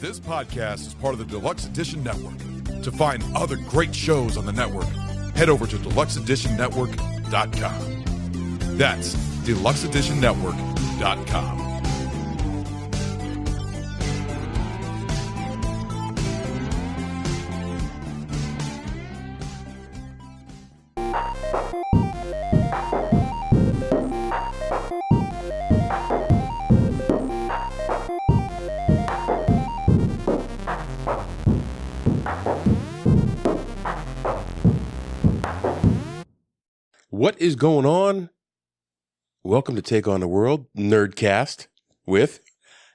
This podcast is part of the Deluxe Edition Network. To find other great shows on the network, head over to deluxeeditionnetwork.com. That's deluxeeditionnetwork.com. What is going on? Welcome to Take on the World, Nerdcast, with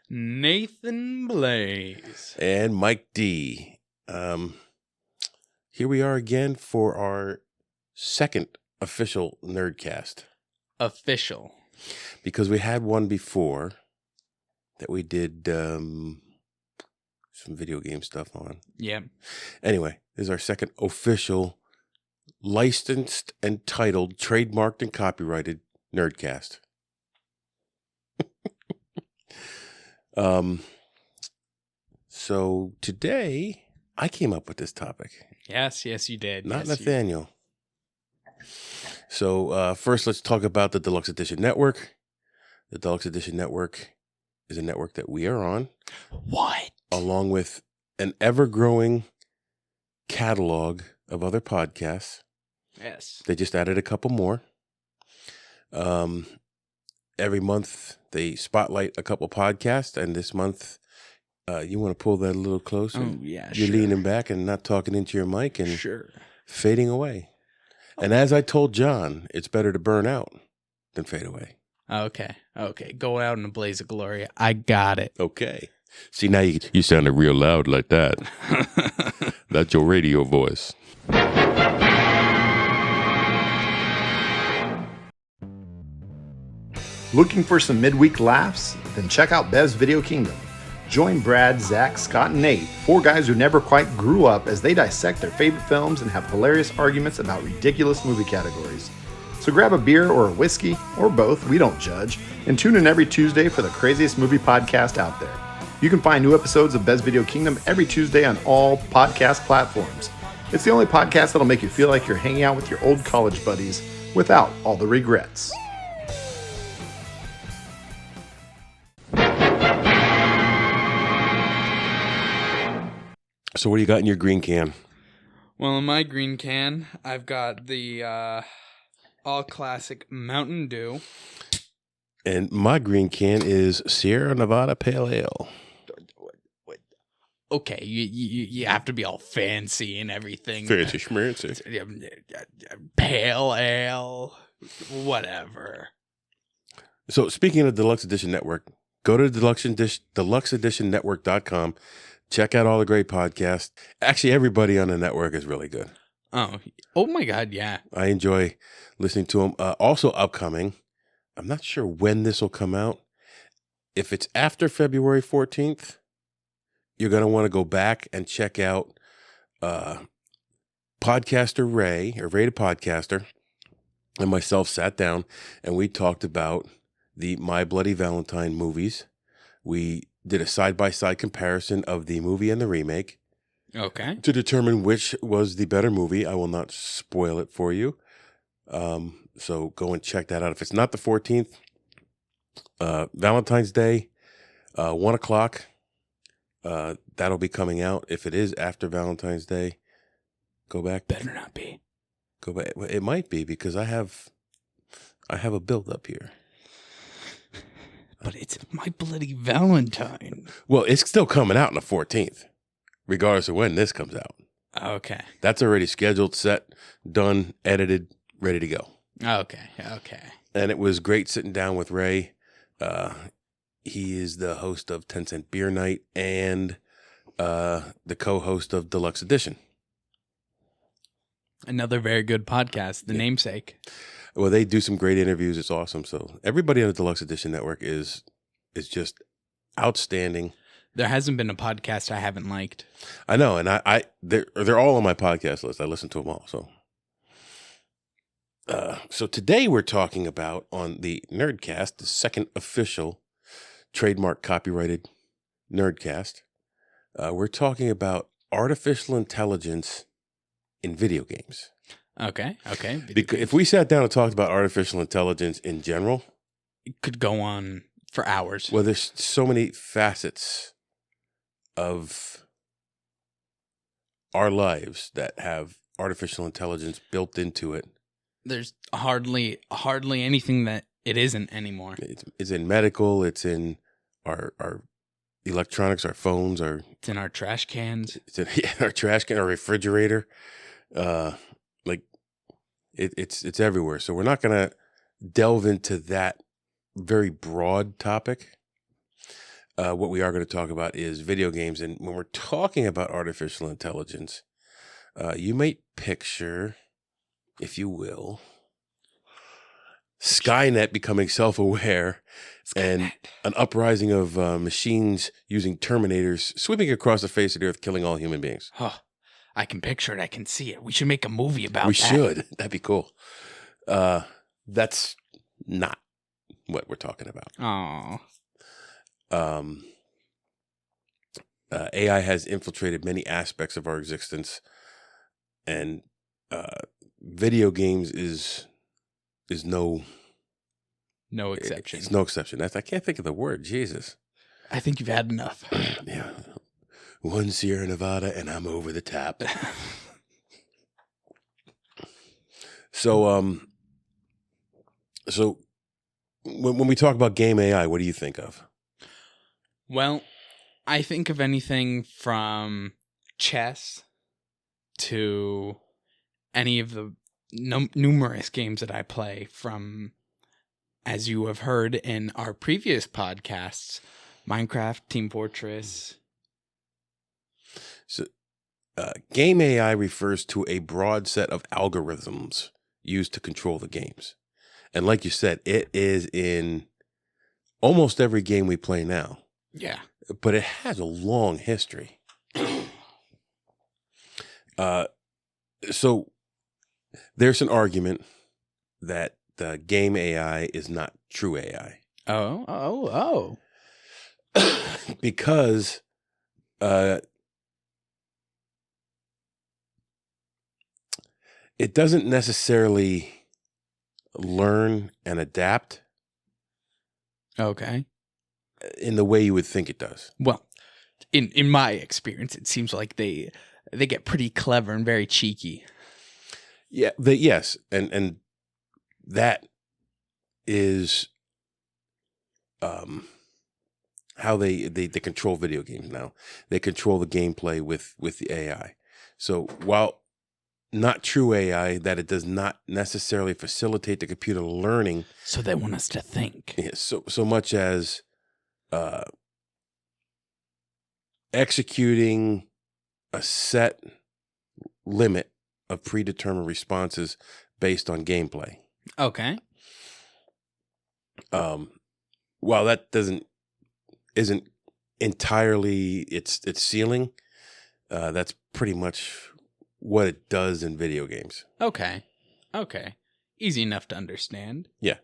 Nathan Blaze and Mike D. Here we are again for our second official Nerdcast. Official. Because we had one before that we did some video game stuff on. Yeah. Anyway, this is our second official licensed and titled, trademarked, and copyrighted Nerdcast. So today I came up with this topic. Yes, you did. Not yes, Nathaniel. So first, let's talk about the Deluxe Edition Network. The Deluxe Edition Network is a network that we are on. What? Along with an ever-growing catalog of other podcasts. Yes. They just added a couple more. Every month they spotlight a couple podcasts, and this month, you want to pull that a little closer? Oh, yeah, You're sure. leaning back and not talking into your mic and Sure. fading away. And as I told John, it's better to burn out than fade away. Okay. Go out in a blaze of glory. I got it. Okay. See, now you sounded real loud like that. That's your radio voice. Looking for some midweek laughs? Then check out Bev's Video Kingdom. Join Brad, Zach, Scott, and Nate, four guys who never quite grew up, as they dissect their favorite films and have hilarious arguments about ridiculous movie categories. So grab a beer or a whiskey, or both, we don't judge, and tune in every Tuesday for the craziest movie podcast out there. You can find new episodes of Bev's Video Kingdom every Tuesday on all podcast platforms. It's the only podcast that'll make you feel like you're hanging out with your old college buddies without all the regrets. So what do you got in your green can? Well, in my green can, I've got the all classic Mountain Dew. And my green can is Sierra Nevada Pale Ale. Okay, you have to be all fancy and everything. Fancy schmancy. Pale ale, whatever. So speaking of Deluxe Edition Network, go to deluxeeditionnetwork.com. Check out all the great podcasts. Actually, everybody on the network is really good. Oh my God, yeah. I enjoy listening to them. Also upcoming, I'm not sure when this will come out. If it's after February 14th, you're going to want to go back and check out Podcaster Ray, or Ray the Podcaster, and myself sat down and we talked about the My Bloody Valentine movies. We did a side-by-side comparison of the movie and the remake. Okay. To determine which was the better movie. I will not spoil it for you. So go and check that out. If it's not the 14th, Valentine's Day, 1 o'clock, that'll be coming out. If it is after Valentine's Day, go back. Better not be. Go back. It might be, because I have a build up here. But it's My Bloody Valentine. Well, it's still coming out on the 14th, regardless of when this comes out. Okay. That's already scheduled, set, done, edited, ready to go. Okay. And it was great sitting down with Ray. He is the host of 10 Cent Beer Night and the co-host of Deluxe Edition. Another very good podcast, The Namesake. Well, they do some great interviews. It's awesome. So everybody on the Deluxe Edition Network is just outstanding. There hasn't been a podcast I haven't liked. I know, and they're all on my podcast list. I listen to them all. So today we're talking about, on the Nerdcast, the second official trademark copyrighted Nerdcast, We're talking about artificial intelligence in video games. Okay. Because if we sat down and talked about artificial intelligence in general, It could go on for hours. well, there's so many facets of our lives that have artificial intelligence built into it. There's hardly anything that it isn't anymore. It's in medical. It's in our electronics, our phones, It's in our trash cans. it's in our trash can, our refrigerator. It's everywhere. So we're not gonna delve into that very broad topic. What we are going to talk about is video games, and when we're talking about artificial intelligence, you might picture, if you will, Skynet becoming self-aware and an uprising of machines using Terminators sweeping across the face of the earth, killing all human beings. Oh, I can picture it. I can see it. We should make a movie about We that. should. That'd be cool. That's not what we're talking about. Oh. AI has infiltrated many aspects of our existence, and video games is no exception. It's no exception. I can't think of the word. Jesus. I think you've had enough. Yeah. One Sierra Nevada, and I'm over the top. So when we talk about game AI, what do you think of? Well, I think of anything from chess to any of the numerous games that I play from, as you have heard in our previous podcasts, Minecraft, Team Fortress. So, game AI refers to a broad set of algorithms used to control the games. And like you said, it is in almost every game we play now. Yeah. But it has a long history. So there's an argument that the game AI is not true AI. Oh. Because it doesn't necessarily learn and adapt Okay. in the way you would think it does. Well, in my experience, it seems like they get pretty clever and very cheeky. Yeah, yes, and that is how they control video games now. They control the gameplay with the AI. So while not true AI, that it does not necessarily facilitate the computer learning. So they want us to think. Yeah, so much as executing a set limit of predetermined responses based on gameplay. Okay. While that isn't entirely its ceiling, that's pretty much what it does in video games. Okay. Easy enough to understand. Yeah.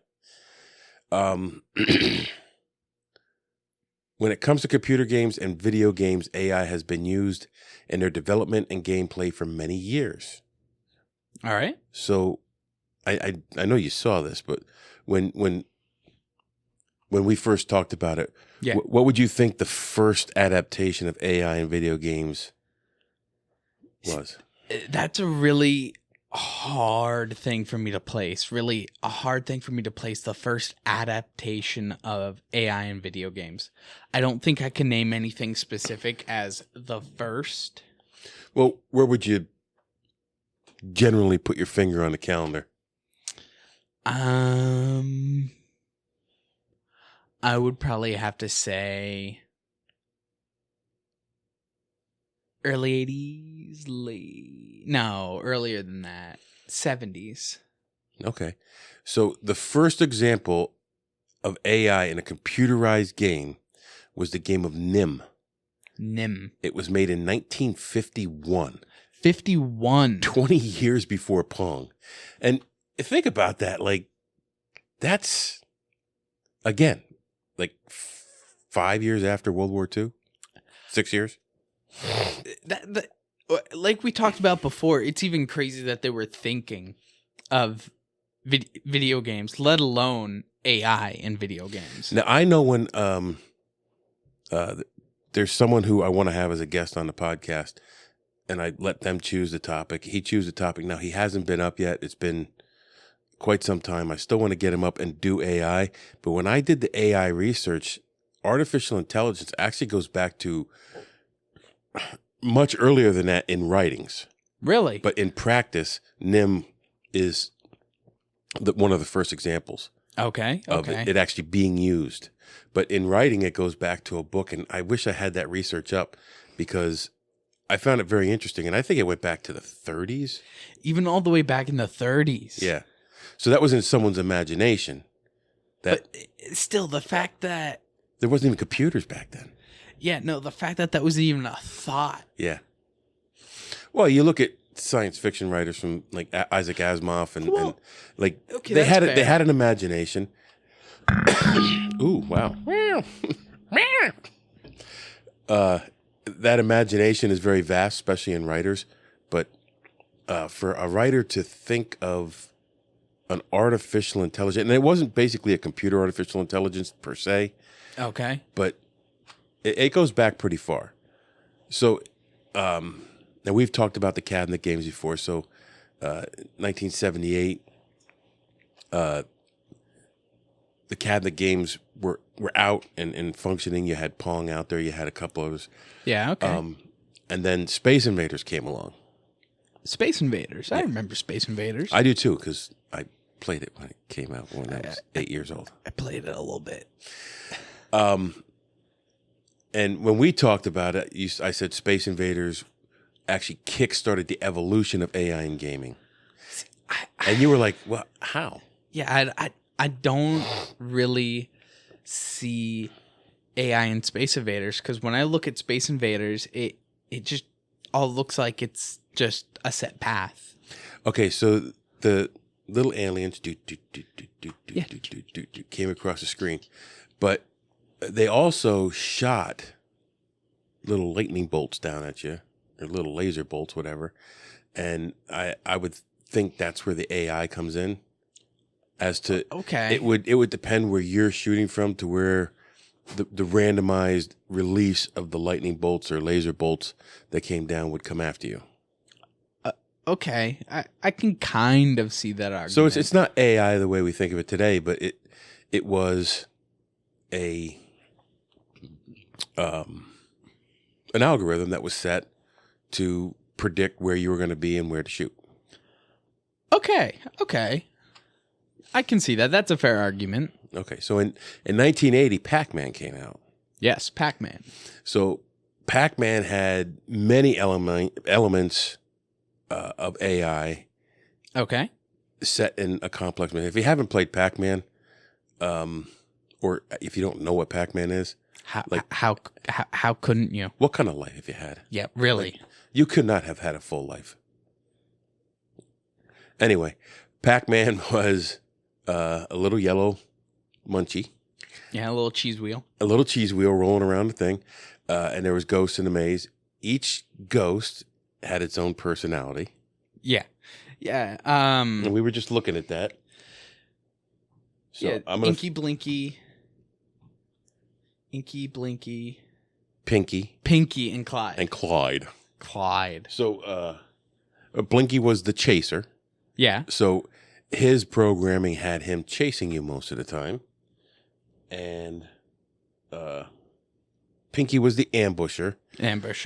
When it comes to computer games and video games, AI has been used in their development and gameplay for many years. All right. So I know you saw this, but when we first talked about it, Yeah. what would you think the first adaptation of AI in video games was? That's a really hard thing for me to place. Really a hard thing for me to place the first adaptation of AI in video games. I don't think I can name anything specific as the first. Well, where would you generally put your finger on the calendar? I would probably have to say early 80s, earlier than that. 70s. Okay. So the first example of AI in a computerized game was the game of Nim. Nim. It was made in 1951. 51. 20 years before Pong. And think about that. Like, that's, again, like 5 years after World War II? 6 years? Like we talked about before, it's even crazy that they were thinking of video games, let alone AI in video games. Now, I know when there's someone who I want to have as a guest on the podcast, and I let them choose the topic. He chose the topic. Now, he hasn't been up yet. It's been quite some time. I still want to get him up and do AI. But when I did the AI research, artificial intelligence actually goes back to much earlier than that in writings. Really? But in practice, NIM is one of the first examples Okay. of it actually being used. But in writing, it goes back to a book. And I wish I had that research up because I found it very interesting. And I think it went back to the 30s. Even all the way back in the 30s. Yeah. So that was in someone's imagination. But still, the fact that... There wasn't even computers back then. Yeah, no, the fact that was even a thought. Yeah. Well, you look at science fiction writers from like Isaac Asimov and like they had an imagination. Ooh, wow. That imagination is very vast, especially in writers. But for a writer to think of an artificial intelligence, and it wasn't basically a computer artificial intelligence per se. Okay. But it goes back pretty far. So, now we've talked about the cabinet games before. So, 1978, the cabinet games were out and functioning. You had Pong out there. You had a couple others. Yeah, okay. And then Space Invaders came along. Space Invaders. I remember Space Invaders. I do too, because I played it when it came out when I was 8 years old. I played it a little bit. And when we talked about it, I said Space Invaders actually kickstarted the evolution of AI in gaming. And you were like, well, how? Yeah, I don't really see AI in Space Invaders because when I look at Space Invaders, it just all looks like it's just a set path. Okay, so the little aliens came across the screen. But they also shot little lightning bolts down at you, or little laser bolts, whatever. And I would think that's where the AI comes in. As to it would depend where you're shooting from to where the randomized release of the lightning bolts or laser bolts that came down would come after you. Okay, I can kind of see that argument. So it's not AI the way we think of it today, but it was an algorithm that was set to predict where you were going to be and where to shoot. Okay. I can see that. That's a fair argument. Okay, so in 1980, Pac-Man came out. Yes, Pac-Man. So Pac-Man had many elements of AI. Okay. Set in a complex manner. If you haven't played Pac-Man, or if you don't know what Pac-Man is, how couldn't you? What kind of life have you had? Yeah, really. Like, you could not have had a full life. Anyway, Pac-Man was a little yellow munchie. Yeah, a little cheese wheel. A little cheese wheel rolling around the thing, and there was ghosts in the maze. Each ghost had its own personality. Yeah. And we were just looking at that. So yeah, I'm gonna Inky Blinky, Pinky, and Clyde. and Clyde. Clyde. So Blinky was the chaser. Yeah. So his programming had him chasing you most of the time, and Pinky was the ambusher.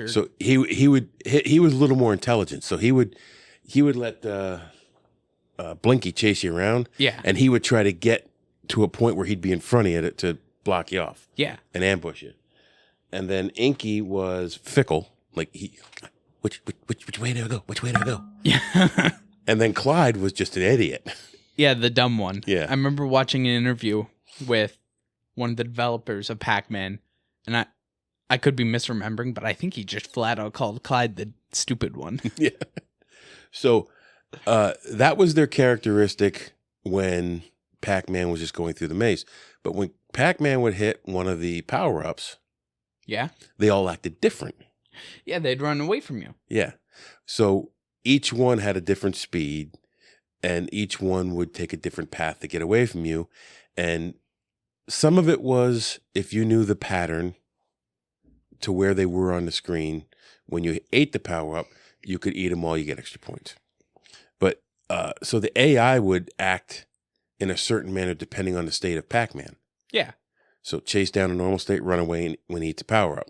So he was a little more intelligent. So he would let Blinky chase you around. Yeah. And he would try to get to a point where he'd be in front of you to block you off. Yeah. And ambush you. And then Inky was fickle. Like which way do I go? Which way do I go? Yeah. And then Clyde was just an idiot. Yeah, the dumb one. Yeah. I remember watching an interview with one of the developers of Pac-Man, and I could be misremembering, but I think he just flat out called Clyde the stupid one. Yeah. So that was their characteristic when Pac-Man was just going through the maze. But when Pac-Man would hit one of the power-ups, Yeah. they all acted different. Yeah, they'd run away from you. Yeah. So each one had a different speed, and each one would take a different path to get away from you. And some of it was if you knew the pattern to where they were on the screen, when you ate the power-up, you could eat them all, you get extra points. But so the AI would act in a certain manner depending on the state of Pac-Man. Yeah. So chase down a normal state, run away when he eats a power-up.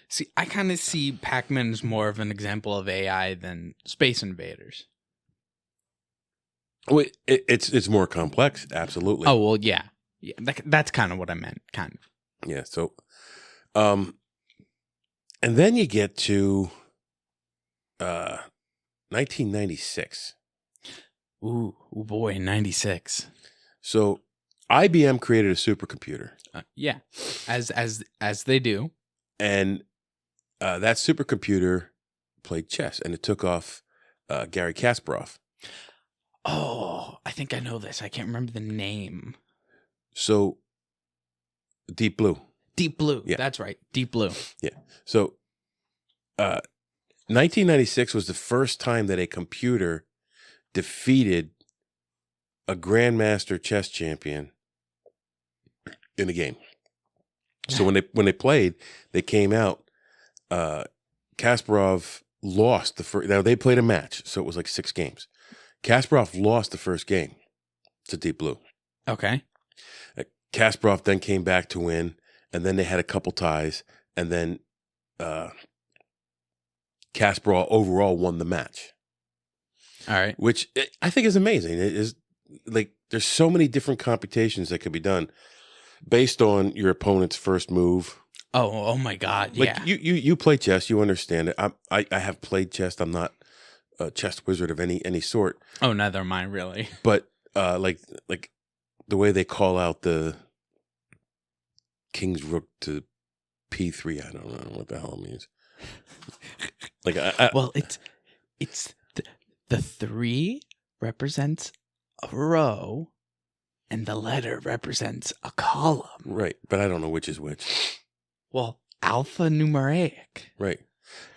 See, I kind of see Pac-Man as more of an example of AI than Space Invaders. Well, it's more complex, absolutely. Oh, well, yeah. That's kind of what I meant, kind of. Yeah, so, and then you get to 1996. Ooh, boy, 96. So IBM created a supercomputer. Yeah, as they do. And that supercomputer played chess, and it took off Gary Kasparov. Oh, I think I know this. I can't remember the name. So Deep Blue. Deep Blue. Yeah. That's right. Deep Blue. Yeah. So 1996 was the first time that a computer defeated a grandmaster chess champion in a game. So when they played, they came out. Kasparov lost the first. Now they played a match, so it was like 6 games. Kasparov lost the first game to Deep Blue. Okay. Kasparov then came back to win, and then they had a couple ties, and then Kasparov overall won the match. All right. Which I think is amazing. It is like there's so many different computations that could be done based on your opponent's first move. Oh my God. Like Yeah. you play chess, you understand it. I have played chess. I'm not a chess wizard of any sort. Oh, neither am I really. But like the way they call out the king's rook to p3, I don't know what the hell it means. Like Well, it's the 3 represents a row, and the letter represents a column. right, but I don't know which is which. Well, alphanumeric. Right.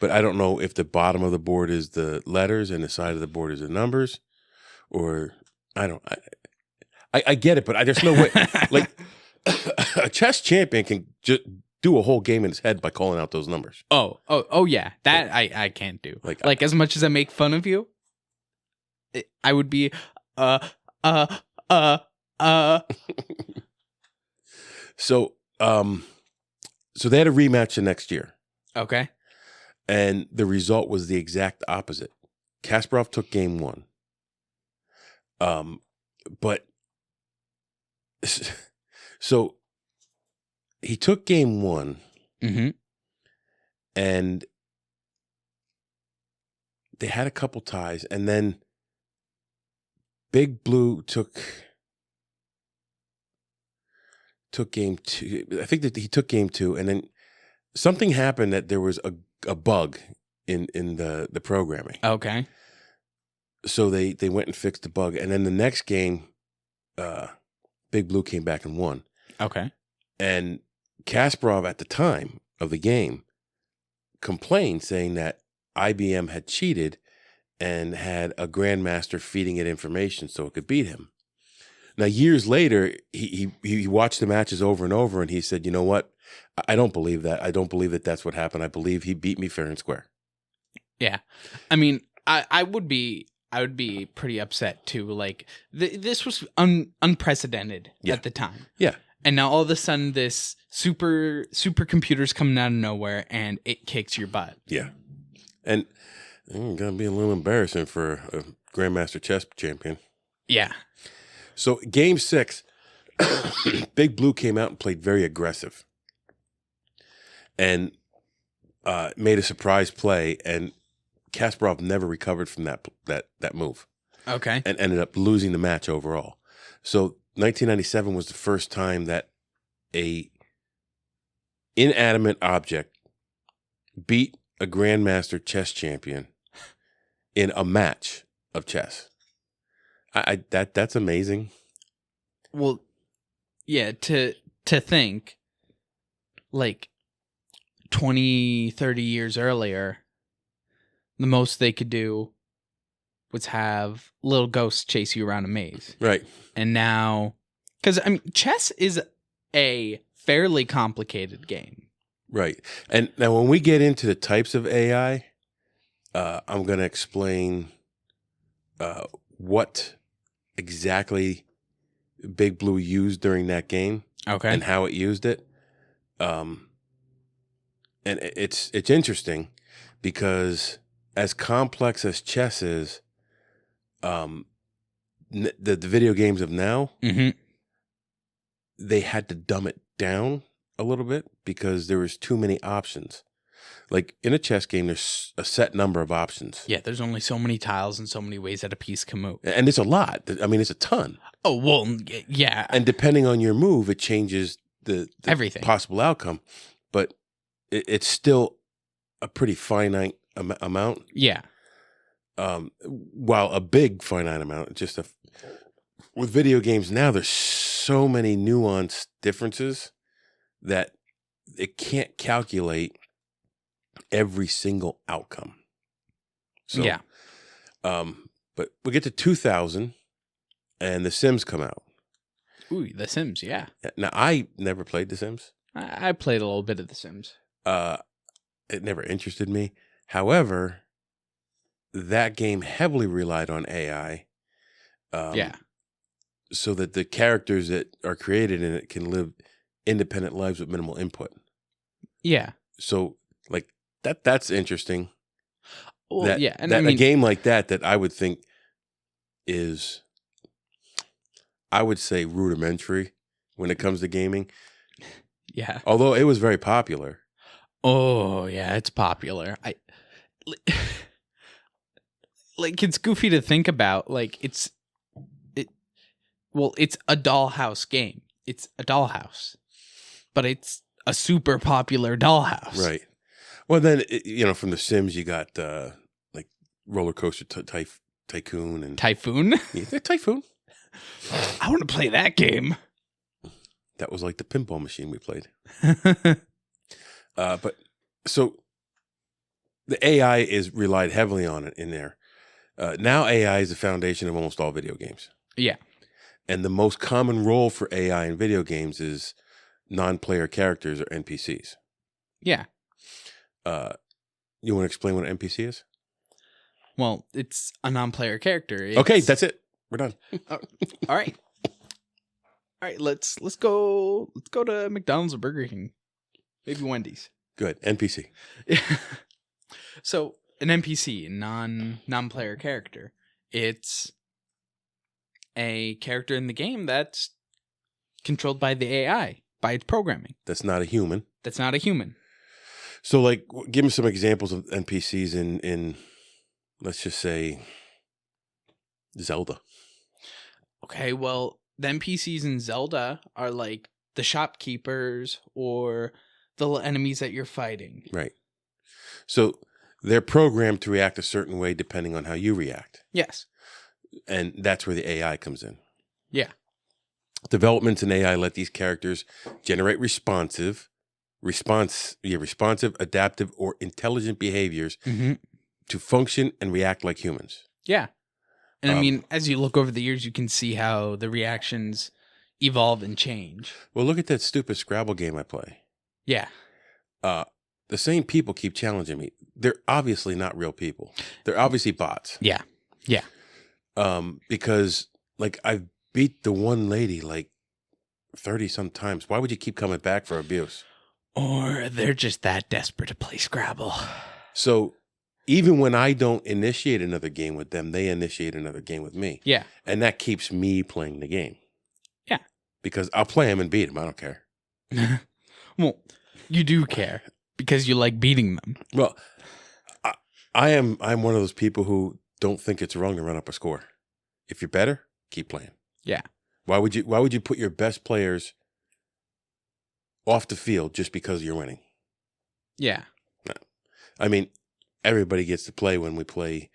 But I don't know if the bottom of the board is the letters and the side of the board is the numbers, or I don't. I get it, but there's no way. Like a chess champion can just do a whole game in his head by calling out those numbers. Oh yeah. That I can't do. Like as much as I make fun of you, I would be So so they had a rematch the next year. Okay. And the result was the exact opposite. Kasparov took game 1. But so he took game 1, Mm-hmm. and they had a couple ties, and then Big Blue took game 2. I think that he took game 2, and then something happened that there was a bug in the programming. Okay. So they went and fixed the bug, and then the next game, Big Blue came back and won. Okay. And Kasparov at the time of the game complained, saying that IBM had cheated and had a grandmaster feeding it information so it could beat him. Now, years later, he watched the matches over and over, and he said, "You know what? I don't believe that. I don't believe that that's what happened. I believe he beat me fair and square." Yeah. I mean, I would be pretty upset too. Like this was unprecedented at the time. Yeah. And now all of a sudden this supercomputer's coming out of nowhere and it kicks your butt. Yeah. And it's gonna be a little embarrassing for a grandmaster chess champion. Yeah. So game 6, Big Blue came out and played very aggressive, and made a surprise play, and Kasparov never recovered from that move. Okay. And ended up losing the match overall. So 1997 was the first time that a inanimate object beat a grandmaster chess champion in a match of chess. That's amazing. Well, yeah, to think like 20, 30 years earlier, the most they could do was have little ghosts chase you around a maze. Right. And now, because I mean, chess is a fairly complicated game. Right. And now when we get into the types of AI, I'm going to explain what exactly Big Blue used during that game. Okay. And how it used it. And it's interesting because as complex as chess is, the video games of now, they had to dumb it down a little bit because there was too many options. Like in a chess game, there's a set number of options. Yeah, there's only so many tiles and so many ways that a piece can move. And it's a lot. I mean, it's a ton. Oh, well, yeah. And depending on your move, it changes the everything possible outcome. But it's still a pretty finite amount. Yeah. While a big finite amount, with video games now, there's so many nuanced differences that it can't calculate every single outcome. So, yeah. But we get to 2000 and The Sims come out. Ooh, The Sims, yeah. Now, I never played The Sims. I played a little bit of The Sims. It never interested me. However, that game heavily relied on AI. Yeah. So that the characters that are created in it can live independent lives with minimal input. Yeah. So, like, that's interesting. Well, yeah. And I mean, a game like that I would think is, I would say, rudimentary when it comes to gaming. Yeah. Although it was very popular. Oh, yeah, it's popular. Like, it's goofy to think about. Like, it's a dollhouse game. It's a dollhouse. But it's a super popular dollhouse. Right. Well, then, from The Sims, you got, like, Roller Coaster Tycoon. And Typhoon? Yeah, Typhoon. I want to play that game. That was like the pinball machine we played. But so the AI is relied heavily on it in there. Now AI is the foundation of almost all video games. Yeah. And the most common role for AI in video games is non-player characters or NPCs. Yeah. You want to explain what an NPC is? Well, it's a non-player character. Okay, that's it. We're done. All right. All right, let's go to McDonald's or Burger King. Maybe Wendy's. Good. NPC. So, an NPC, non-player character. It's a character in the game that's controlled by the AI, by its programming. That's not a human. That's not a human. So, like, give me some examples of NPCs in let's just say, Zelda. Okay, well, the NPCs in Zelda are like the shopkeepers or the enemies that you're fighting. Right. So they're programmed to react a certain way depending on how you react. Yes. And that's where the AI comes in. Yeah. Developments in AI let these characters generate responsive, adaptive, or intelligent behaviors to function and react like humans. Yeah. And I mean, as you look over the years, you can see how the reactions evolve and change. Well, look at that stupid Scrabble game I play. Yeah. The same people keep challenging me. They're obviously not real people. They're obviously bots. Yeah. Yeah. Because, like, I've beat the one lady, like, 30 some times. Why would you keep coming back for abuse? Or they're just that desperate to play Scrabble. So even when I don't initiate another game with them, they initiate another game with me. Yeah. And that keeps me playing the game. Yeah. Because I'll play them and beat them. I don't care. Well, you do care because you like beating them. Well, I'm one of those people who don't think it's wrong to run up a score. If you're better, keep playing. Yeah. Why would you put your best players off the field just because you're winning? Yeah. No. I mean, everybody gets to play when we played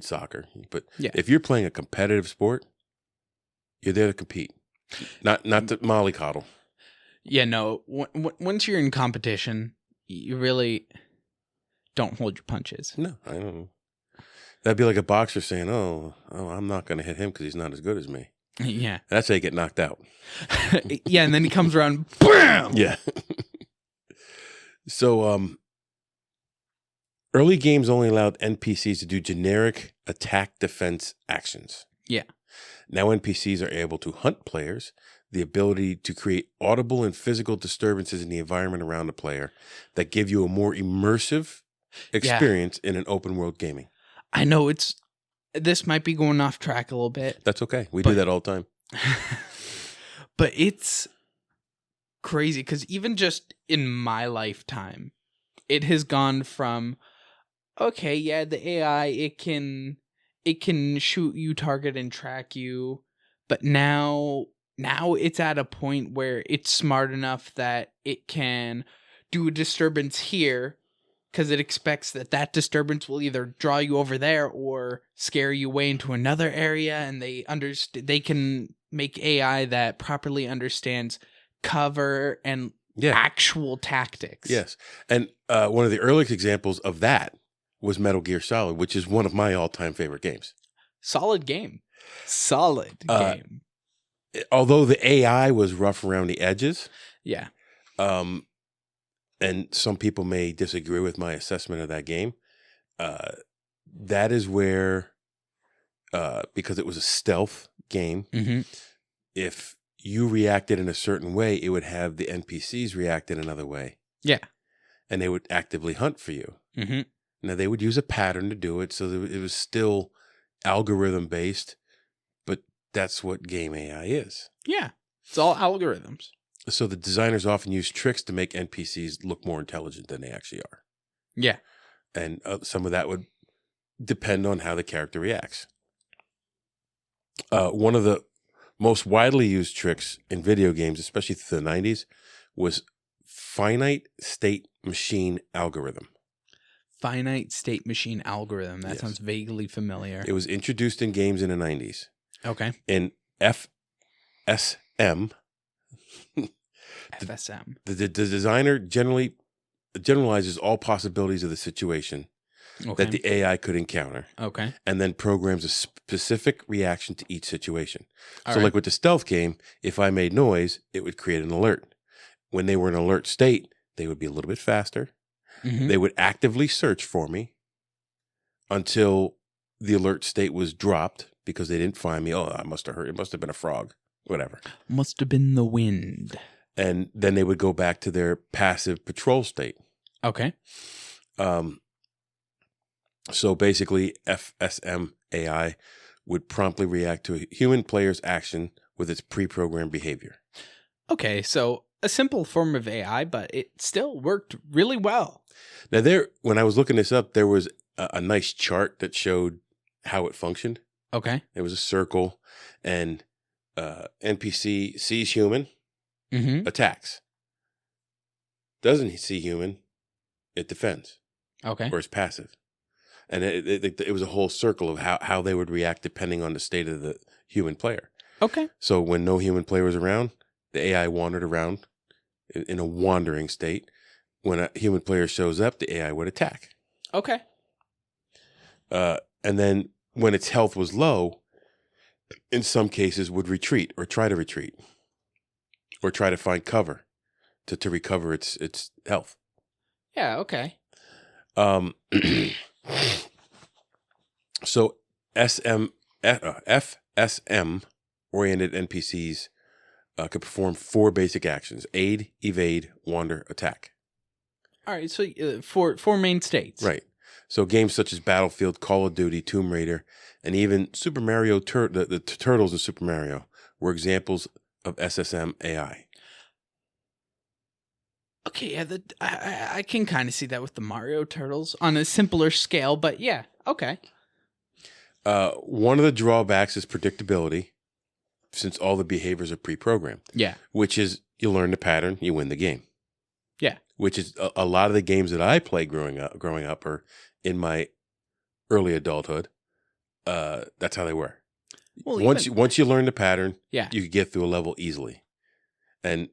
soccer. But yeah. If you're playing a competitive sport, you're there to compete, not to mollycoddle. Yeah, no. Once you're in competition, you really don't hold your punches. No, I don't know. That'd be like a boxer saying, oh, I'm not going to hit him because he's not as good as me. Yeah. That's how you get knocked out. Yeah, and then he comes around, BAM! Yeah. So, early games only allowed NPCs to do generic attack defense actions. Yeah. Now NPCs are able to hunt players, the ability to create audible and physical disturbances in the environment around the player that give you a more immersive experience in an open world gaming. I know this might be going off track a little bit. That's okay. We do that all the time. But it's crazy because even just in my lifetime, it has gone from, okay, yeah, the AI, it can shoot you, target, and track you, but now it's at a point where it's smart enough that it can do a disturbance here because it expects that disturbance will either draw you over there or scare you away into another area, and they can make AI that properly understands cover and actual tactics. Yes. And one of the earliest examples of that was Metal Gear Solid, which is one of my all-time favorite games. Solid game. Game. Although the AI was rough around the edges. Yeah. And some people may disagree with my assessment of that game. That is where, because it was a stealth game, if you reacted in a certain way, it would have the NPCs react in another way. Yeah. And they would actively hunt for you. Mm-hmm. Now, they would use a pattern to do it, so it was still algorithm-based, but that's what game AI is. Yeah. It's all algorithms. So the designers often use tricks to make NPCs look more intelligent than they actually are. Yeah. And some of that would depend on how the character reacts. One of the most widely used tricks in video games, especially through the 90s, was finite state machine algorithm. Finite state machine algorithm. That Yes. sounds vaguely familiar. It was introduced in games in the 90s. Okay. In FSM, FSM. the designer generalizes all possibilities of the situation that the AI could encounter, Okay. and then programs a specific reaction to each situation. All So right. like with the stealth game, if I made noise, it would create an alert. When they were in an alert state, they would be a little bit faster. Mhm. They would actively search for me until the alert state was dropped because they didn't find me. Oh, I must have heard. It must have been a frog, whatever. Must have been the wind. And then they would go back to their passive patrol state. Okay. So basically, FSM AI would promptly react to a human player's action with its pre-programmed behavior. Okay. So a simple form of AI, but it still worked really well. Now, when I was looking this up, there was a nice chart that showed how it functioned. Okay. It was a circle, and NPC sees human, Mm-hmm. attacks. Doesn't see human, it defends, Okay. or is passive. And it was a whole circle of how they would react depending on the state of the human player. Okay. So when no human player was around, the AI wandered around in a wandering state. When a human player shows up, the AI would attack. Okay. And then when its health was low, in some cases would retreat or try to retreat or try to find cover to recover its health. Yeah. Okay. So FSM oriented NPCs could perform 4 basic actions: aid, evade, wander, attack. All right. So four main states. Right. So games such as Battlefield, Call of Duty, Tomb Raider, and even Super Mario, the Turtles of Super Mario were examples of SSM AI. Okay. Yeah. I can kind of see that with the Mario Turtles on a simpler scale, but yeah. Okay. One of the drawbacks is predictability, since all the behaviors are pre-programmed. Yeah. Which is, you learn the pattern, you win the game. Yeah. Which is a lot of the games that I played growing up, or in my early adulthood. That's how they were. Well, Once you learn the pattern, yeah, you could get through a level easily. And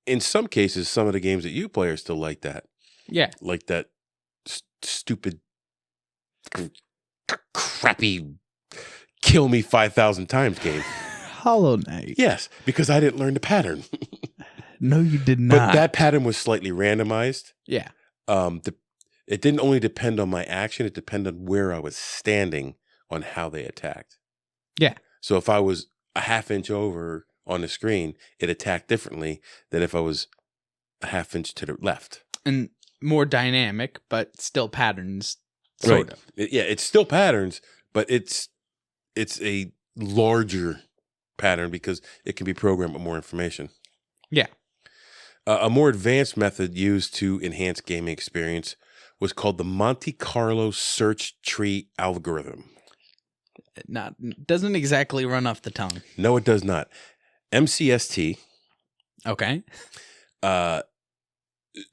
in some cases, some of the games that you play are still like that. Yeah. Like that stupid, crappy, kill me 5,000 times game. Hollow Knight. Yes, because I didn't learn the pattern. No, you did not. But that pattern was slightly randomized. Yeah. It didn't only depend on my action, it depended on where I was standing on how they attacked. Yeah. So if I was a half inch over on the screen, it attacked differently than if I was a half inch to the left. And more dynamic, but still patterns, sort of. It's still patterns, but it's a larger pattern because it can be programmed with more information. Yeah. A more advanced method used to enhance gaming experience was called the Monte Carlo search tree algorithm. Doesn't exactly run off the tongue. No, it does not. MCST. Okay.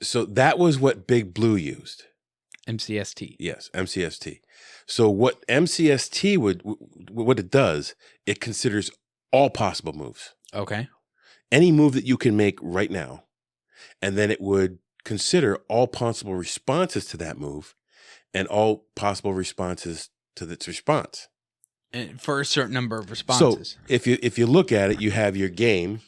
So that was what Big Blue used. MCST. Yes, MCST. So what MCST what it does, it considers all possible moves. Okay. Any move that you can make right now, and then it would consider all possible responses to that move and all possible responses to its response. And for a certain number of responses. So if you look at it, you have your game.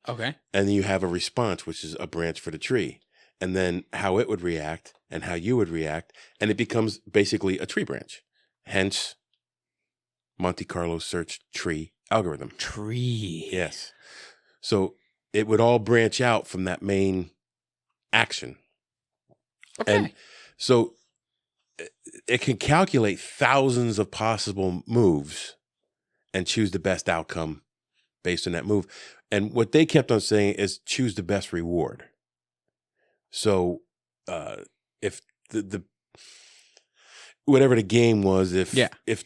Okay. And then you have a response, which is a branch for the tree. And then how it would react and how you would react. And it becomes basically a tree branch. Hence, Monte Carlo search tree algorithm. Tree. Yes. So it would all branch out from that main action. Okay. And so it can calculate thousands of possible moves and choose the best outcome based on that move. And what they kept on saying is choose the best reward. So if the whatever the game was, if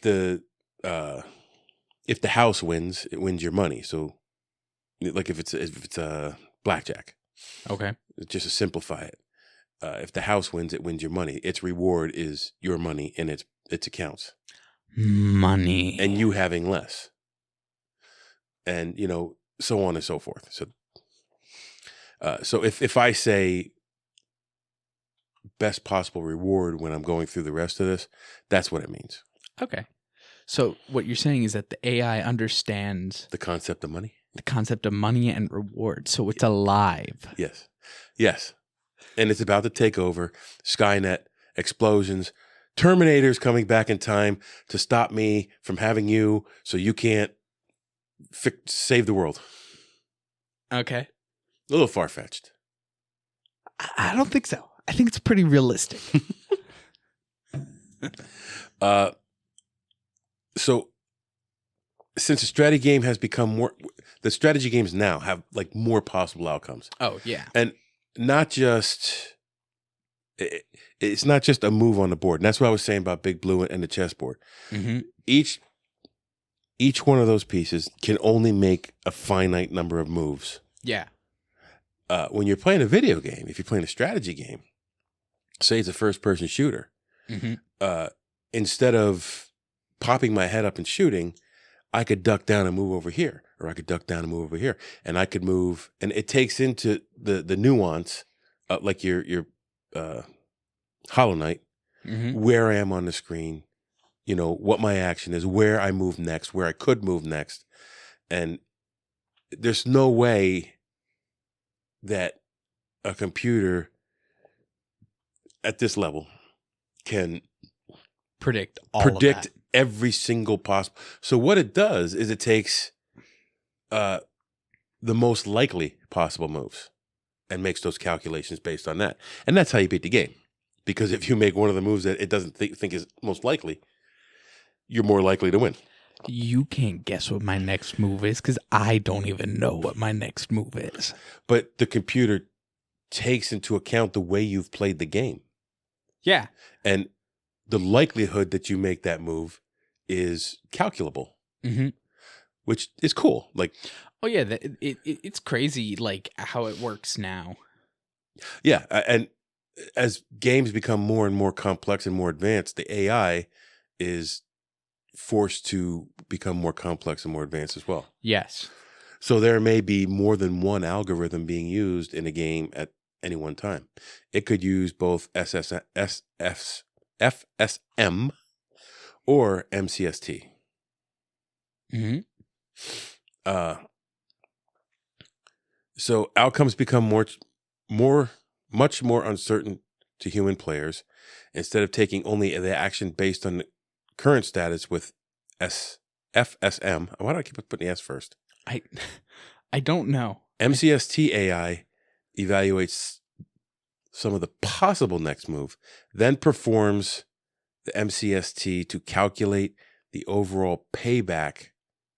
the house wins, it wins your money. So like if it's a blackjack. Okay. Just to simplify it. If the house wins, it wins your money. Its reward is your money in its accounts. Money. And you having less. And, so on and so forth. So if I say best possible reward when I'm going through the rest of this, that's what it means. Okay. So what you're saying is that the AI understands the concept of money? The concept of money and reward. So it's alive. Yes. Yes. And it's about to take over. Skynet, explosions, Terminators coming back in time to stop me from having you so you can't save the world. Okay. A little far-fetched. I don't think so. I think it's pretty realistic. So since the strategy game has become more, the strategy games now have like more possible outcomes. Oh, yeah. And not just, it's not just a move on the board. And that's what I was saying about Big Blue and the chessboard. Mm-hmm. Each one of those pieces can only make a finite number of moves. Yeah. When you're playing a video game, if you're playing a strategy game, say it's a first-person shooter, mm-hmm. Instead of popping my head up and shooting, I could duck down and move over here, or I could duck down and move over here, and I could move. And it takes into the nuance, like your Hollow Knight, mm-hmm. where I am on the screen, what my action is, where I move next, where I could move next, and there's no way that a computer at this level can predict every single possible. So what it does is it takes the most likely possible moves and makes those calculations based on that. And that's how you beat the game. Because if you make one of the moves that it doesn't think is most likely, you're more likely to win. You can't guess what my next move is because I don't even know what my next move is. But the computer takes into account the way you've played the game. Yeah. And the likelihood that you make that move is calculable, mm-hmm. which is cool. Like, oh yeah, it's crazy, like how it works now. Yeah, and as games become more and more complex and more advanced, the AI is forced to become more complex and more advanced as well. Yes. So there may be more than one algorithm being used in a game at any one time. It could use both FSM or MCST. Mm-hmm. So outcomes become much more uncertain to human players. Instead of taking only the action based on the current status with FSM. Why do I keep putting the S first? I don't know. MCST AI evaluates some of the possible next move, then performs the MCST to calculate the overall payback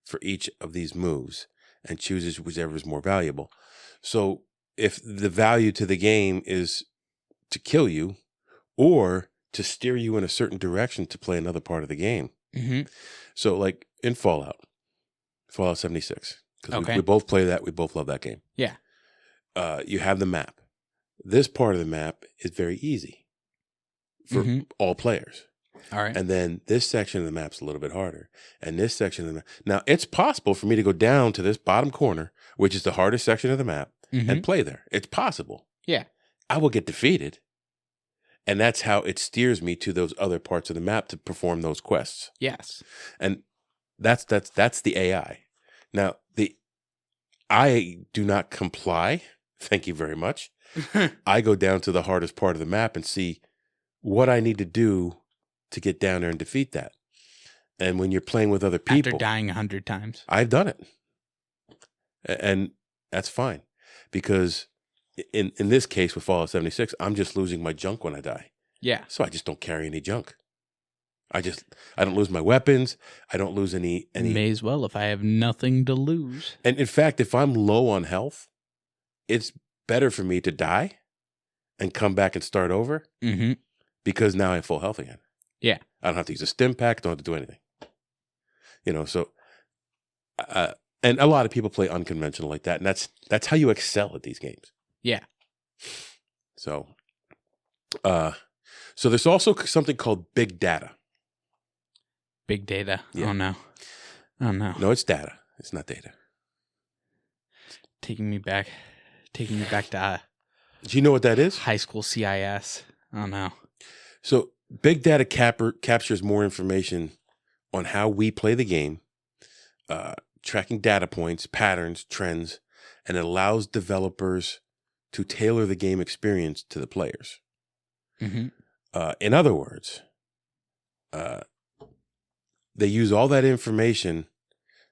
for each of these moves and chooses whichever is more valuable. So if the value to the game is to kill you or to steer you in a certain direction to play another part of the game. Mm-hmm. So like in Fallout 76, because Okay. we both play that. We both love that game. Yeah. You have the map. This part of the map is very easy for all players. All right. And then this section of the map's a little bit harder. And this section of the map. Now, it's possible for me to go down to this bottom corner, which is the hardest section of the map, and play there. It's possible. Yeah. I will get defeated. And that's how it steers me to those other parts of the map to perform those quests. Yes. And that's the AI. Now, I do not comply. Thank you very much. I go down to the hardest part of the map and see what I need to do to get down there and defeat that. And when you're playing with other people, After dying 100 times. I've done it. And that's fine. Because in this case with Fallout 76, I'm just losing my junk when I die. Yeah. So I just don't carry any junk. I don't lose my weapons. I don't lose any. May as well if I have nothing to lose. And in fact, if I'm low on health, it's better for me to die and come back and start over because now I have full health again. Yeah. I don't have to use a stim pack. Don't have to do anything. So, and a lot of people play unconventional like that. And that's how you excel at these games. Yeah. So there's also something called big data. Big data. Yeah. Oh no. No, it's data. It's not data. Taking me back to Do you know what that is? high school CIS. Oh no. So big data captures more information on how we play the game, tracking data points, patterns, trends, and it allows developers to tailor the game experience to the players. Mm-hmm. In other words, they use all that information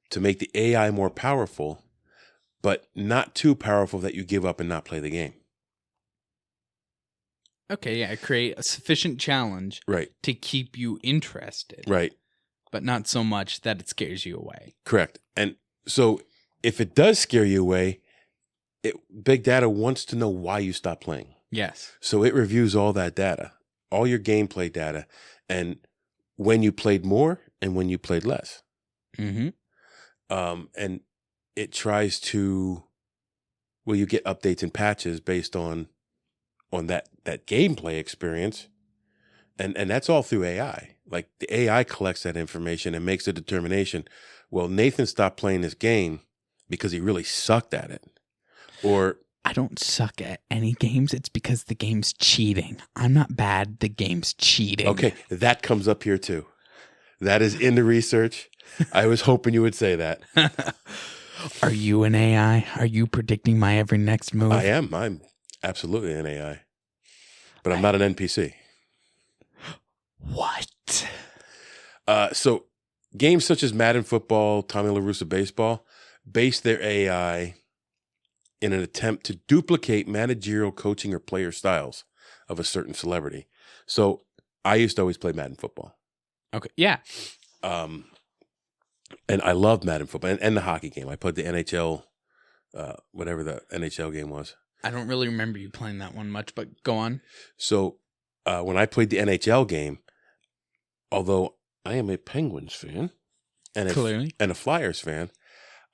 to make the AI more powerful, but not too powerful that you give up and not play the game. Okay, yeah, create a sufficient challenge Right. to keep you interested. Right. But not so much that it scares you away. Correct. And so if it does scare you away, big data wants to know why you stop playing. Yes. So it reviews all that data, all your gameplay data, and when you played more and when you played less. Mm-hmm. And it tries to, you get updates and patches based on that gameplay experience. And that's all through AI. Like the AI collects that information and makes a determination. Well, Nathan stopped playing this game because he really sucked at it. Or I don't suck at any games. It's because the game's cheating. I'm not bad. The game's cheating. okay, that comes up here too. That is in the research. I was hoping you would say that. Are you an AI? Are you predicting my every next move? I am. I'm absolutely an AI. But I'm not an NPC. What? So games such as Madden Football, Tommy La Russa Baseball base their AI in an attempt to duplicate managerial coaching or player styles of a certain celebrity. So I used to always play Madden Football. Okay. Yeah. And I loved Madden Football and the hockey game. I played the NHL, whatever the NHL game was. I don't really remember you playing that one much, but go on. So when I played the NHL game, although I am a Penguins fan and a Flyers fan,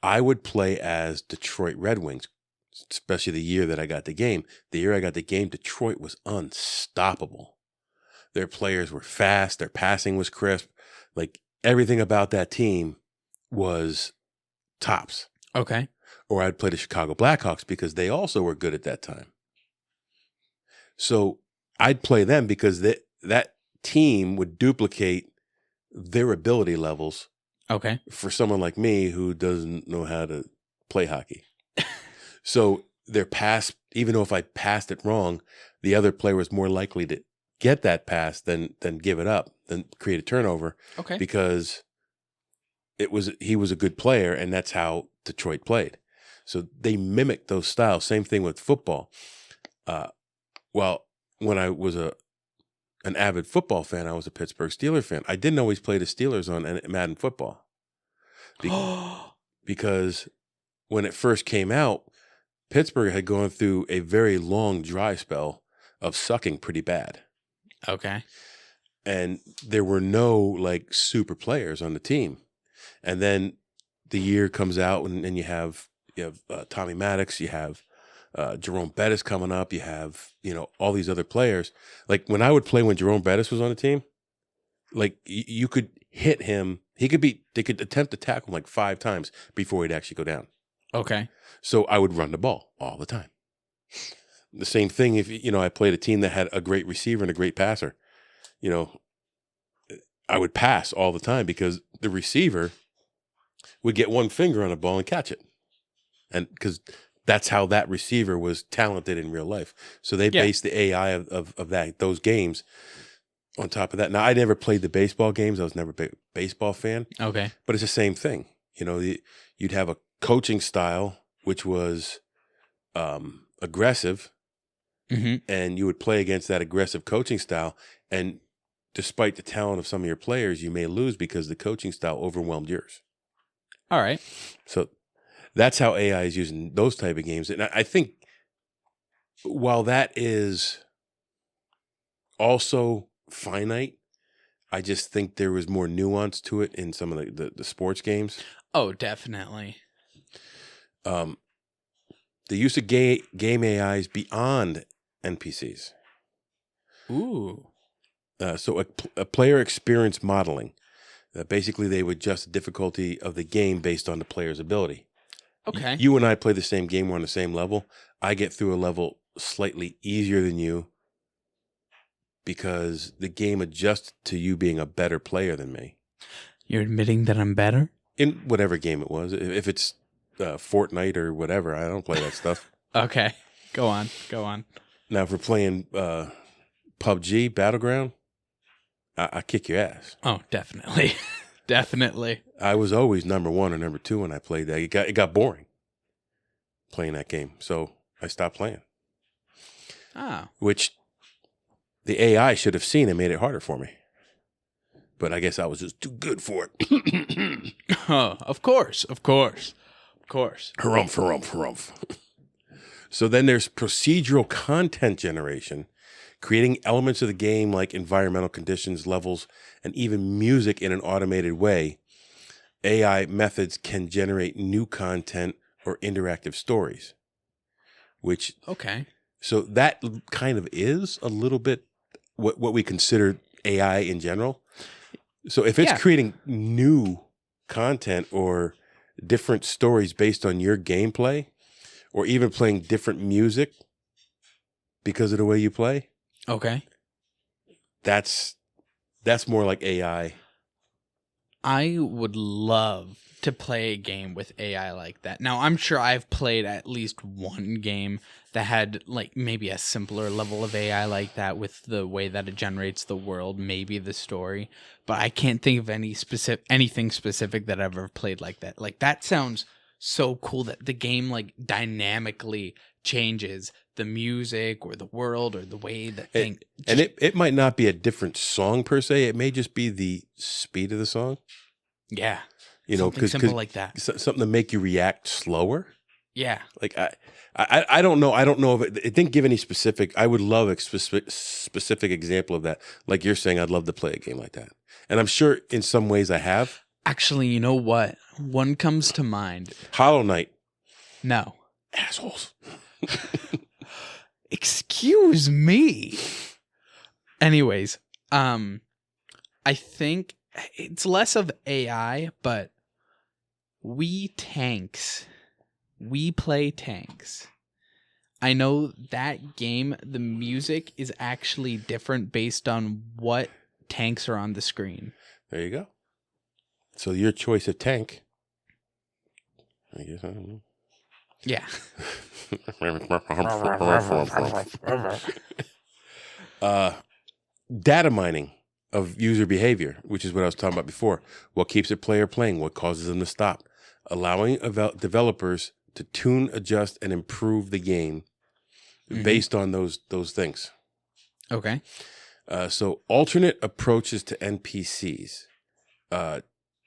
I would play as Detroit Red Wings, especially the year that I got the game. The year I got the game, Detroit was unstoppable. Their players were fast. Their passing was crisp. Like everything about that team was tops. Okay. Or I'd play the Chicago Blackhawks because they also were good at that time. So I'd play them because that team would duplicate their ability levels Okay. for someone like me who doesn't know how to play hockey. So their pass, even though if I passed it wrong, the other player was more likely to get that pass than give it up, than create a turnover. Okay. Because he was a good player, and that's how Detroit played. So they mimicked those styles. Same thing with football. Well, when I was an avid football fan, I was a Pittsburgh Steelers fan. I didn't always play the Steelers on Madden football because when it first came out, Pittsburgh had gone through a very long dry spell of sucking pretty bad. Okay. And there were no like super players on the team. And then the year comes out and you have Tommy Maddox, you have Jerome Bettis coming up, you have, all these other players. Like when I would play when Jerome Bettis was on the team, like you could hit him. They could attempt to tackle him like 5 times before he'd actually go down. Okay. So I would run the ball all the time. The same thing if, I played a team that had a great receiver and a great passer, I would pass all the time because the receiver would get one finger on a ball and catch it. And because that's how that receiver was talented in real life. So they based the AI of those games on top of that. Now, I never played the baseball games. I was never a baseball fan. Okay. But it's the same thing. You'd have a coaching style, which was aggressive, and you would play against that aggressive coaching style. And despite the talent of some of your players, you may lose because the coaching style overwhelmed yours. All right. So that's how AI is using those type of games. And I think while that is also finite, I just think there was more nuance to it in some of the sports games. Oh, definitely. The use of game AIs beyond NPCs. Ooh. So a player experience modeling. Basically, they would adjust the difficulty of the game based on the player's ability. Okay. You and I play the same game. We're on the same level. I get through a level slightly easier than you because the game adjusts to you being a better player than me. You're admitting that I'm better? In whatever game it was. If it's Fortnite or whatever, I don't play that stuff. Okay. Go on. Now, if we're playing PUBG, Battleground, I kick your ass. Oh, definitely. Definitely. I was always number 1 or number 2 when I played that. It got boring playing that game, so I stopped playing. Oh. Which the AI should have seen and made it harder for me. But I guess I was just too good for it. Oh, of course. Harumph. So then there's procedural content generation, creating elements of the game like environmental conditions, levels, and even music in an automated way. AI methods can generate new content or interactive stories, which... Okay. So that kind of is a little bit what we consider AI in general. So if it's creating new content or different stories based on your gameplay, or even playing different music because of the way you play, okay, that's more like AI. I would love to play a game with AI like that. Now, I'm sure I've played at least one game that had like maybe a simpler level of AI like that with the way that it generates the world, maybe the story, but I can't think of anything specific that I've ever played like that. Like that sounds so cool that the game like dynamically changes the music or the world or the way that thing. And it might not be a different song per se. It may just be the speed of the song. Yeah. Something simple like that. Something to make you react slower. Yeah. Like I don't know. I don't know if it didn't give any specific. I would love a specific example of that. Like you're saying, I'd love to play a game like that. And I'm sure in some ways I have. Actually, you know what? One comes to mind. Hollow Knight. No. Assholes. Excuse me. Anyways, I think it's less of AI, but we play tanks. I know that game, the music is actually different based on what tanks are on the screen. There you go. So your choice of tank. I guess I don't know. Yeah. Data mining of user behavior, which is what I was talking about before. What keeps a player playing? What causes them to stop? Allowing developers to tune, adjust, and improve the game based on those things. Okay. So alternate approaches to NPCs.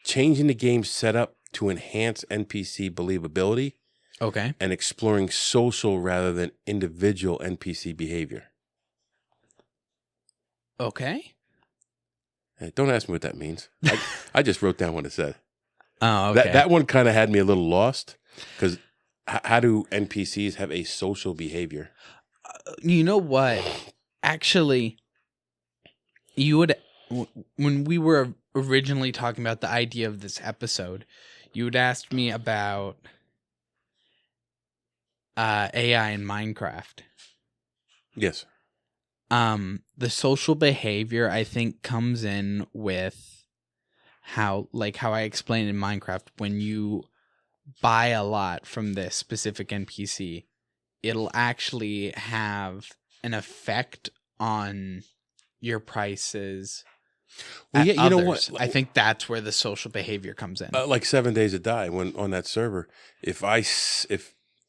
Changing the game setup to enhance NPC believability. Okay. And exploring social rather than individual NPC behavior. Okay. Hey, don't ask me what that means. I just wrote down what it said. Oh, okay. That one kind of had me a little lost because how do NPCs have a social behavior? You know what? Actually, when we were originally talking about the idea of this episode, you had asked me about AI in Minecraft. Yes. The social behavior, I think, comes in with how I explained in Minecraft, when you buy a lot from this specific NPC, it'll actually have an effect on your prices. Well, yeah, you know what? I think that's where the social behavior comes in. Like 7 Days to Die, when on that server, if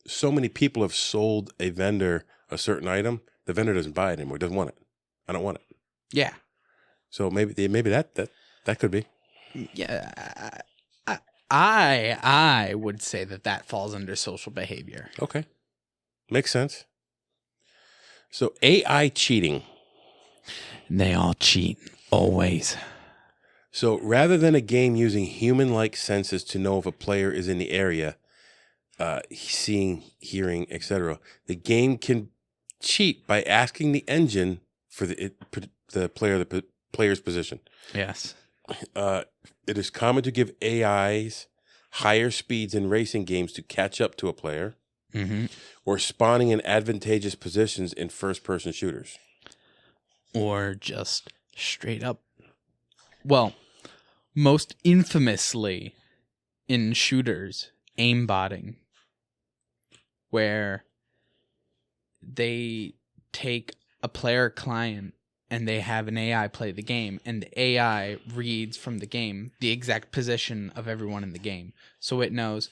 so many people have sold a vendor a certain item, the vendor doesn't buy it anymore. Doesn't want it. I don't want it. Yeah. So maybe that could be. Yeah. I would say that falls under social behavior. Okay. Makes sense. So AI cheating. They all cheat. Always. So rather than a game using human-like senses to know if a player is in the area, seeing, hearing, etc., the game can cheat by asking the engine for the player's position. Yes. It is common to give AIs higher speeds in racing games to catch up to a player, or spawning in advantageous positions in first-person shooters. Or just straight up. Well, most infamously in shooters, aimbotting, where they take a player client and they have an AI play the game, and the AI reads from the game the exact position of everyone in the game. So it knows,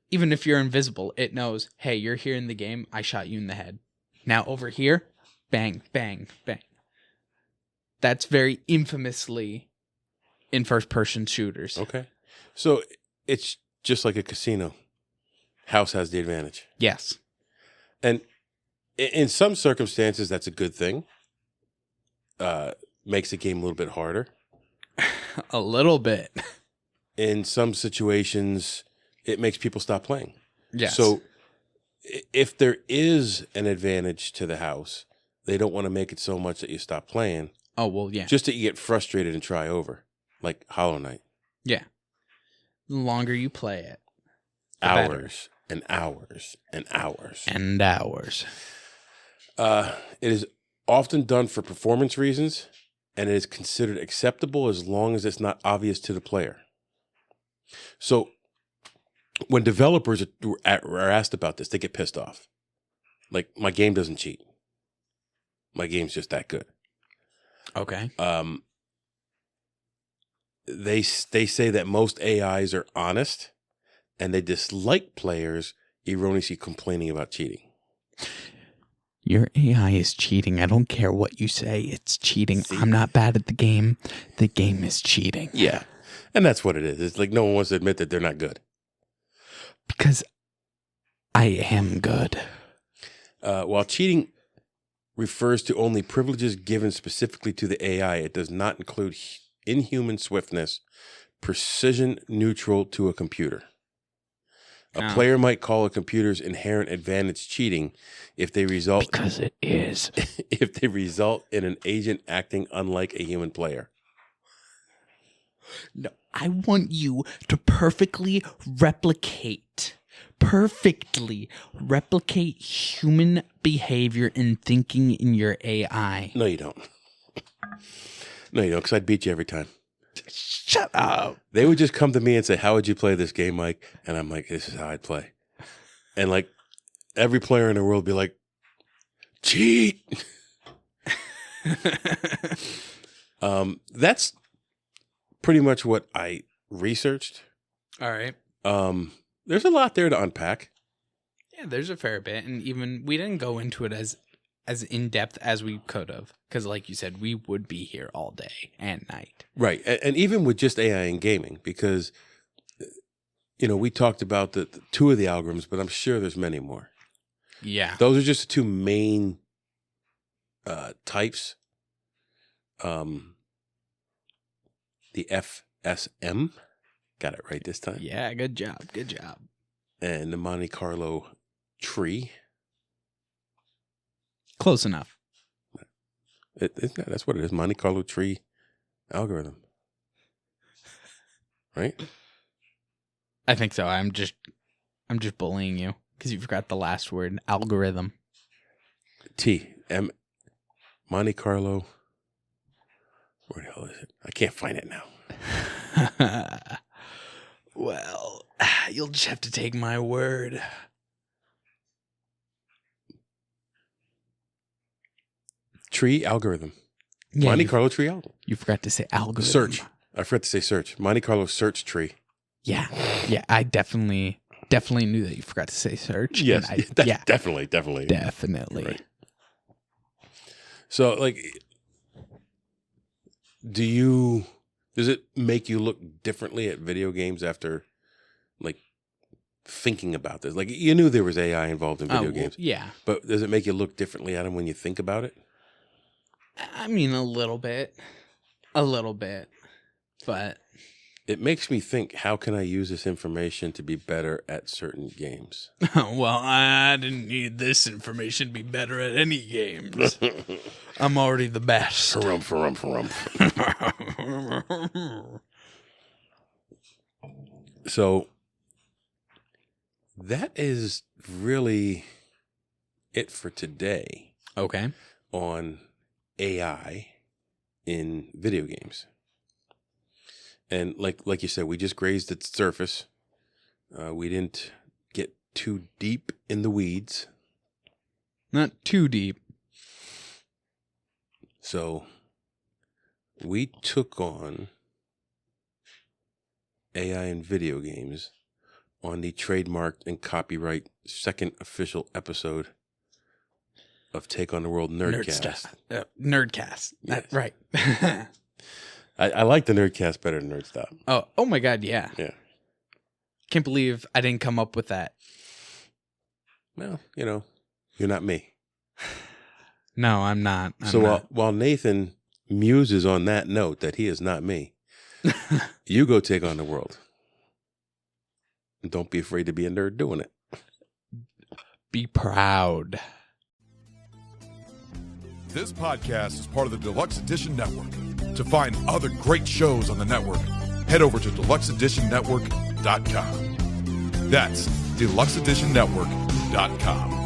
even if you're invisible, it knows, hey, you're here in the game, I shot you in the head. Now over here, bang, bang, bang. That's very infamously in first-person shooters. Okay. So it's just like a casino. House has the advantage. Yes. And in some circumstances, that's a good thing. Makes the game a little bit harder. A little bit. In some situations, it makes people stop playing. Yes. So if there is an advantage to the house, they don't want to make it so much that you stop playing. Oh, well, yeah. Just that you get frustrated and try over, like Hollow Knight. Yeah. The longer you play it, hours and hours and hours. And hours. It is often done for performance reasons, and it is considered acceptable as long as it's not obvious to the player. So when developers are asked about this, they get pissed off. Like, my game doesn't cheat. My game's just that good. Okay. They say that most AIs are honest, and they dislike players erroneously complaining about cheating. Your AI is cheating. I don't care what you say. It's cheating. See? I'm not bad at the game. The game is cheating. Yeah. And that's what it is. It's like no one wants to admit that they're not good. Because I am good. While cheating refers to only privileges given specifically to the AI, it does not include inhuman swiftness, precision neutral to a computer. A player might call a computer's inherent advantage cheating if they result because it is. If they result in an agent acting unlike a human player. No, I want you to perfectly replicate perfectly replicate human behavior and thinking in your AI. No, you don't. No, you don't, because I'd beat you every time. Shut up. They would just come to me and say, how would you play this game, Mike? And I'm like, this is how I'd play. And like every player in the world would be like, cheat. That's pretty much what I researched. All right. There's a lot there to unpack. Yeah, there's a fair bit. And even we didn't go into it as in-depth as we could have. Because like you said, we would be here all day and night. Right. And even with just AI in gaming, because, we talked about the two of the algorithms, but I'm sure there's many more. Yeah. Those are just the two main types. The FSM, got it right this time. Yeah, good job. Good job. And the Monte Carlo tree. Close enough. That's what it is. Monte Carlo tree algorithm. Right? I think so. I'm just bullying you because you forgot the last word, algorithm. Monte Carlo. Where the hell is it? I can't find it now. Well, you'll just have to take my word. Tree algorithm. Yeah, Monte Carlo tree algorithm. You forgot to say algorithm. Search. I forgot to say search. Monte Carlo search tree. Yeah. Yeah, I definitely knew that you forgot to say search. Yes. Definitely. Definitely. Right. So, like, does it make you look differently at video games after, like, thinking about this? Like, you knew there was AI involved in video games. Yeah. But does it make you look differently at them when you think about it? I mean, a little bit. But it makes me think, how can I use this information to be better at certain games? Well, I didn't need this information to be better at any games. I'm already the best. Harumph. So that is really it for today. Okay. On AI in video games. And like you said, we just grazed its surface. We didn't get too deep in the weeds. Not too deep. So we took on AI in video games on the trademarked and copyright second official episode of Take on the World Nerdcast. Nerdcast. Yes. Right. I like the Nerdcast better than Nerdstop. Oh my God, yeah. Yeah. Can't believe I didn't come up with that. Well, you're not me. No, I'm not. While Nathan muses on that note that he is not me, you go take on the world. And don't be afraid to be a nerd doing it. Be proud. This podcast is part of the Deluxe Edition Network. To find other great shows on the network, head over to deluxeeditionnetwork.com. That's deluxeeditionnetwork.com.